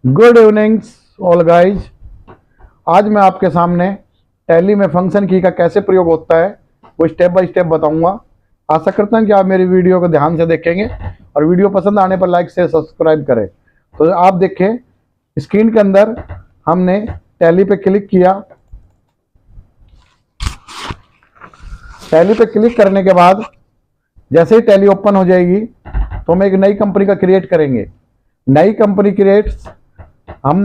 Good evening all guys. आज मैं आपके सामने टैली में फंक्शन की का कैसे प्रयोग होता है वो स्टेप बाय स्टेप बताऊंगा। आशा करता हूं कि आप मेरी वीडियो को ध्यान से देखेंगे और वीडियो पसंद आने पर लाइक से सब्सक्राइब करें। तो आप देखें स्क्रीन के अंदर हमने टैली पे क्लिक किया। टैली पे क्लिक करने के बाद जैसे ही टैली ओपन हो जाएगी तो हम एक नई कंपनी का क्रिएट करेंगे। नई कंपनी क्रिएट हम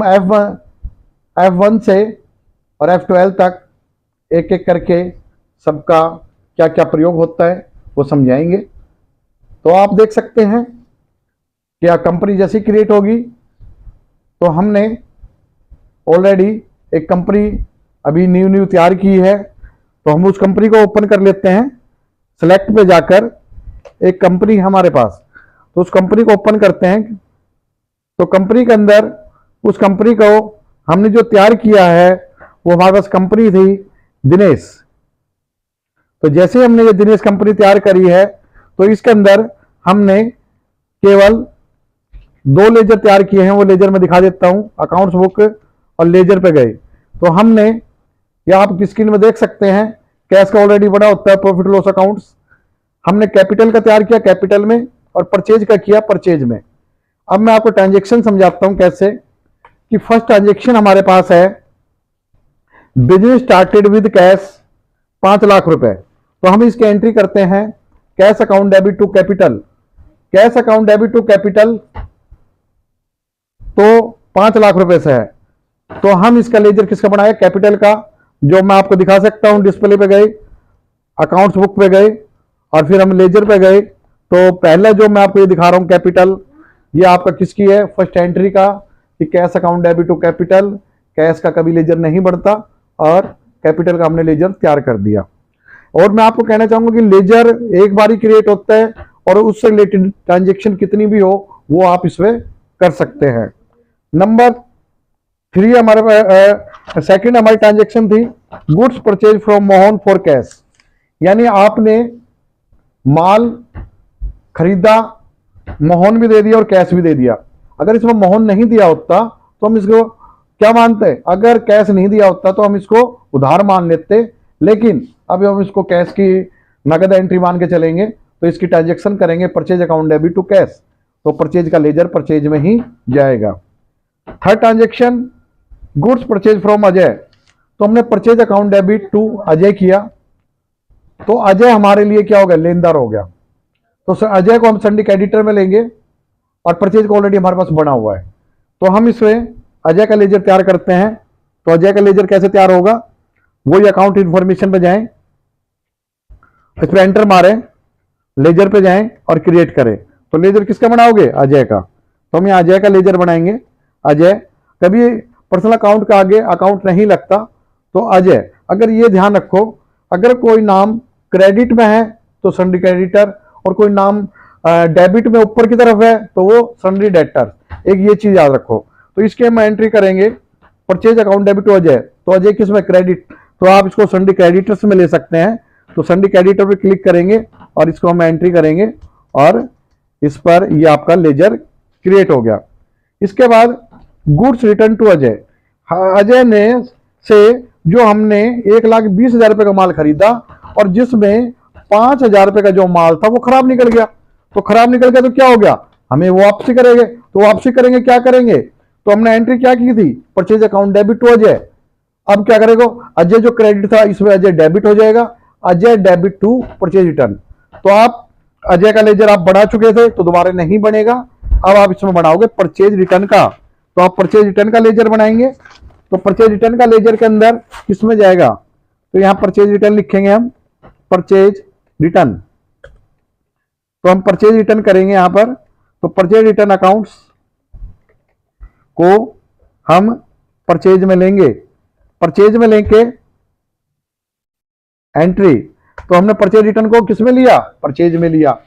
F1 से और F12 तक एक एक करके सबका क्या क्या प्रयोग होता है वो समझाएंगे। तो आप देख सकते हैं कि कंपनी जैसी क्रिएट होगी तो हमने ऑलरेडी एक कंपनी अभी न्यू तैयार की है, तो हम उस कंपनी को ओपन कर लेते हैं। सेलेक्ट पे जाकर एक कंपनी हमारे पास, तो उस कंपनी को ओपन करते हैं। तो कंपनी के अंदर उस कंपनी को हमने जो तैयार किया है वो हमारे पास कंपनी थी दिनेश। तो जैसे हमने ये दिनेश कंपनी तैयार करी है तो इसके अंदर हमने केवल 2 लेजर तैयार किए हैं। वो लेजर मैं दिखा देता हूं। अकाउंट्स बुक और लेजर पे गए तो हमने, या आप स्क्रीन में देख सकते हैं, कैश का ऑलरेडी बना होता है प्रॉफिट लॉस अकाउंट्स। हमने कैपिटल का तैयार किया कैपिटल में और परचेज का किया परचेज में। अब मैं आपको ट्रांजेक्शन समझाता हूं कैसे। कि फर्स्ट ट्रांजेक्शन हमारे पास है business started with cash 5 lakh रुपए। तो हम इसकी एंट्री करते हैं cash account debit to capital. Cash account debit to capital तो 5 लाख रुपए से है। तो हम इसका लेजर किसका बनाया, कैपिटल का, जो मैं आपको दिखा सकता हूं। डिस्प्ले पे गए, अकाउंट्स बुक पे गए और फिर हम लेजर पे गए। तो पहला जो मैं आपको ये दिखा रहा हूं कैपिटल, ये आपका किसकी है, फर्स्ट एंट्री का, कि cash account debit to capital. Cash का कभी लेजर नहीं बढ़ता और कैपिटल का हमने लेजर तैयार कर दिया। और मैं आपको कहना चाहूंगा कि लेजर एक बार ही क्रिएट होता है और उससे रिलेटेड ट्रांजेक्शन कितनी भी हो वो आप इसमें कर सकते हैं। नंबर 3 हमारे सेकंड हमारी ट्रांजेक्शन थी goods purchase from Mohan for cash. यानी आपने माल खरीदा, मोहन भी दे दिया और कैश भी दे दिया। अगर इसमें मोहन नहीं दिया होता तो हम इसको क्या मानते हैं, अगर कैश नहीं दिया होता तो हम इसको उधार मान लेते, लेकिन अब हम इसको कैश की नगद एंट्री मान के चलेंगे। तो इसकी ट्रांजेक्शन करेंगे purchase account debit to cash, तो परचेज का लेजर परचेज में ही जाएगा। Third transaction goods purchase from Ajay. तो हमने purchase account debit to Ajay किया, तो अजय हमारे लिए क्या हो गया, लेनदार हो गया। तो अजय को हम संडे क्रेडिटर में लेंगे और परचेज को ऑलरेडी हमारे पास बना हुआ है। तो हम इसमें अजय का लेजर तैयार करते हैं। तो अजय का लेजर कैसे तैयार होगा, वही अकाउंट इंफॉर्मेशन पे जाएं, इस पर एंटर मारें, लेजर पे जाएं और क्रिएट करें। तो लेजर किसका बनाओगे, अजय का। तो हम यहाँ अजय का लेजर बनाएंगे। अजय, कभी पर्सनल अकाउंट का आगे अकाउंट नहीं लगता तो अजय। अगर ये ध्यान रखो, अगर कोई नाम क्रेडिट में है तो सन्डी क्रेडिटर, और कोई नाम डेबिट में ऊपर की तरफ है तो वो सन्डी डेटर। एक ये चीज याद रखो। तो इसके हम एंट्री करेंगे purchase account debit to Ajay. तो अजय किस में, क्रेडिट, तो आप इसको सन्डी क्रेडिटर्स में ले सकते हैं। तो सन्डी क्रेडिटर पे क्लिक करेंगे और इसको हम एंट्री करेंगे और इस पर ये आपका लेजर क्रिएट हो गया। इसके बाद goods return to Ajay. Ajay ने से जो हमने 1,20,000 रुपए का माल खरीदा और जिसमें 5,000 रुपए का जो माल था वो खराब निकल गया। तो खराब निकल गया तो क्या हो गया, हमें वो वापसी करेंगे। तो वापसी करेंगे, क्या करेंगे, तो हमने एंट्री क्या की थी, purchase account debit to Ajay. अब क्या करेगा, अजय जो क्रेडिट था इसमें अजय डेबिट हो जाएगा, Ajay debit to purchase return. तो आप अजय का लेजर आप बढ़ा चुके थे तो दोबारा नहीं बनेगा। अब आप इसमें बनाओगे परचेज रिटर्न का। तो आप परचेज रिटर्न का लेजर बनाएंगे। तो परचेज रिटर्न का लेजर के अंदर किसमें जाएगा, तो यहां परचेज रिटर्न लिखेंगे हम, परचेज रिटर्न। तो हम परचेज रिटर्न करेंगे यहां पर। तो परचेज रिटर्न अकाउंट्स को हम परचेज में लेंगे। परचेज में लेके एंट्री, तो हमने परचेज रिटर्न को किस में लिया, परचेज में लिया।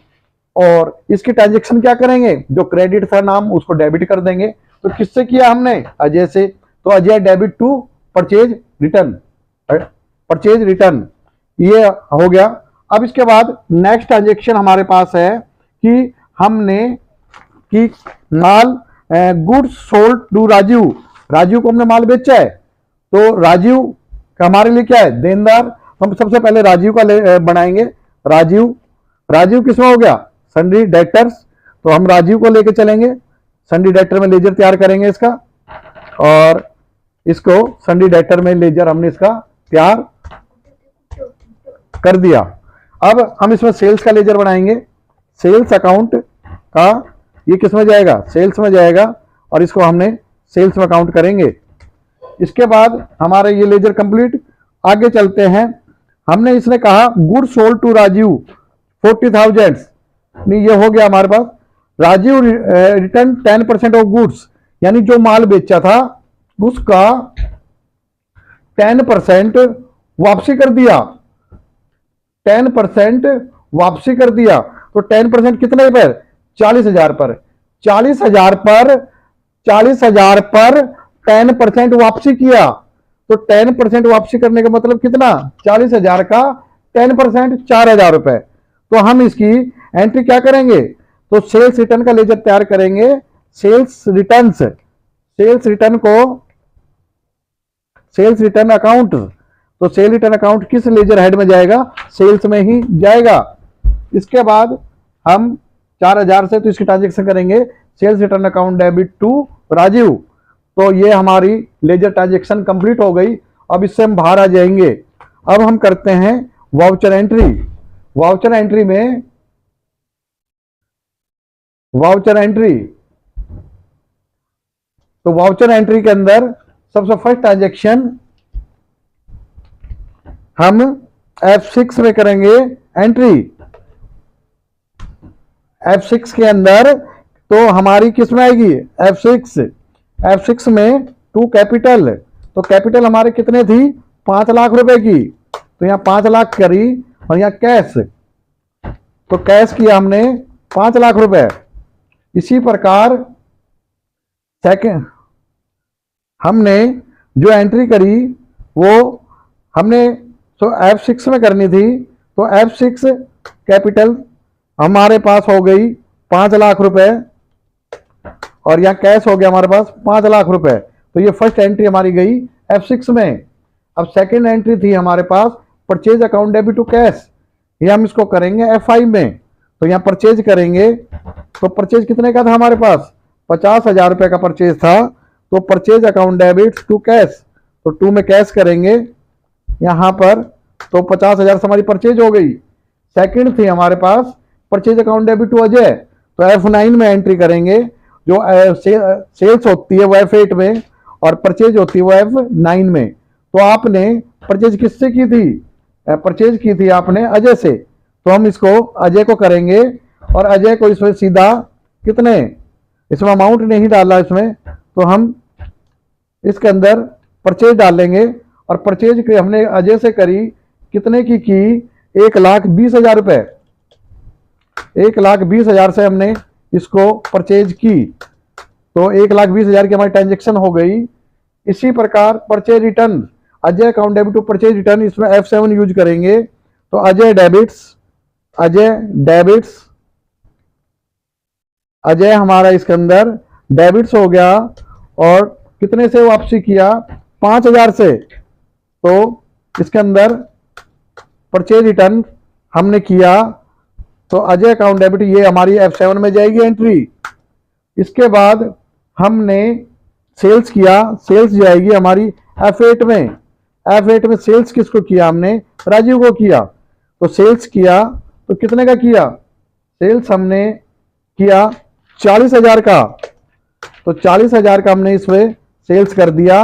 और इसकी ट्रांजेक्शन क्या करेंगे, जो क्रेडिट था नाम उसको डेबिट कर देंगे। तो किससे किया हमने, अजय से। तो Ajay debit to purchase return, purchase return ये हो गया। अब इसके बाद नेक्स्ट ट्रांजेक्शन हमारे पास है कि हमने कि माल goods sold to Rajiv, Rajiv को हमने माल बेचा है, तो राजीव का हमारे लिए क्या है, देनदार। हम सबसे पहले राजीव का बनाएंगे। राजीव, राजीव किसमें हो गया, सन्ड्री डेटर्स, तो हम राजीव को लेके चलेंगे, सन्ड्री डेटर में लेजर तैयार करेंगे इसका, और इसको सन्ड्री डेटर में लेजर हमने इसका तैयार कर दिया। अब हम इसमें सेल्स का लेजर बनाएंगे। सेल्स अकाउंट का ये किस में जाएगा, सेल्स में जाएगा, और इसको हमने सेल्स में काउंट करेंगे। इसके बाद हमारा ये लेजर कंप्लीट। आगे चलते हैं। हमने इसने कहा गुड सोल्ड टू राजीव 40,000, नहीं ये हो गया हमारे पास। राजीव रिटर्न 10% ऑफ गुड्स, यानी जो माल बेचा था उसका 10% वापसी कर दिया, 10% वापसी कर दिया। तो 10% कितने पर, 40,000 पर, 40,000 पर, 40,000 पर 10% वापसी किया। तो 10% वापसी करने का मतलब कितना, 40,000 का 10% 4,000 रुपए। तो हम इसकी एंट्री क्या करेंगे, तो सेल्स रिटर्न का लेजर तैयार करेंगे। सेल्स रिटर्न, सेल्स रिटर्न को, सेल्स रिटर्न अकाउंट, तो सेल रिटर्न अकाउंट किस लेजर हेड में जाएगा, सेल्स में ही जाएगा। इसके बाद हम 4,000 से तो इसकी ट्रांजेक्शन करेंगे, sales return account debit to Rajiv. तो ये हमारी लेजर ट्रांजेक्शन कंप्लीट हो गई। अब इससे हम बाहर आ जाएंगे। अब हम करते हैं वाउचर एंट्री। वाउचर एंट्री में, वाउचर एंट्री, तो वाउचर एंट्री के अंदर सबसे फर्स्ट ट्रांजेक्शन हम F6 में करेंगे एंट्री। F6 के अंदर तो हमारी किस में आएगी, F6, F6 में टू कैपिटल, तो कैपिटल हमारे कितने थी, 5 लाख रुपए की, तो यहां 5 लाख करी, और यहां कैश, तो कैश किया हमने 5 लाख रुपए। इसी प्रकार सेकंड हमने जो एंट्री करी वो हमने तो F6 में करनी थी, तो F6 कैपिटल हमारे पास हो गई 5 लाख रुपए, और यहां कैश हो गया हमारे पास 5 लाख रुपए। तो ये फर्स्ट एंट्री हमारी गई F6 में। अब सेकंड एंट्री थी हमारे पास purchase account debit to cash, ये हम इसको करेंगे F5 में। तो यहाँ परचेज करेंगे, तो परचेज कितने का था हमारे पास, 50,000 रुपए का परचेज था। तो purchase account debit to cash, तो 2 में कैश करेंगे यहां पर, तो 50,000 से हमारी परचेज हो गई। सेकंड थी हमारे पास purchase account debit to Ajay, तो F9 में एंट्री करेंगे। जो सेल्स होती है वो F8 में, और परचेज होती है वो F9 में। तो आपने परचेज किससे की थी, परचेज की थी आपने अजय से, तो हम इसको अजय को करेंगे, और अजय को इसमें सीधा कितने, इसमें अमाउंट नहीं डाला इसमें, तो हम इसके अंदर परचेज डालेंगे। और परचेज हमने अजय से करी, कितने की 1,20,000 रुपए, 1,20,000 से हमने इसको परचेज की, तो 1,20,000 की हमारी ट्रांजेक्शन हो गई। इसी प्रकार purchase return, Ajay account debit to purchase return, इसमें F7 यूज करेंगे। तो अजय डेबिट्स, अजय डेबिट्स, अजय हमारा इसके अंदर डेबिट्स हो गया, और कितने से वापसी किया, 5,000 से। तो इसके अंदर परचेज रिटर्न हमने किया, तो अजय अकाउंट डेबिट ये हमारी F7 में जाएगी एंट्री। इसके बाद हमने सेल्स किया, सेल्स जाएगी हमारी F8 में। F8 में सेल्स किसको किया हमने, राजीव को किया। तो सेल्स किया, तो कितने का किया, सेल्स हमने किया 40,000 का, तो 40,000 का हमने इसमें सेल्स कर दिया।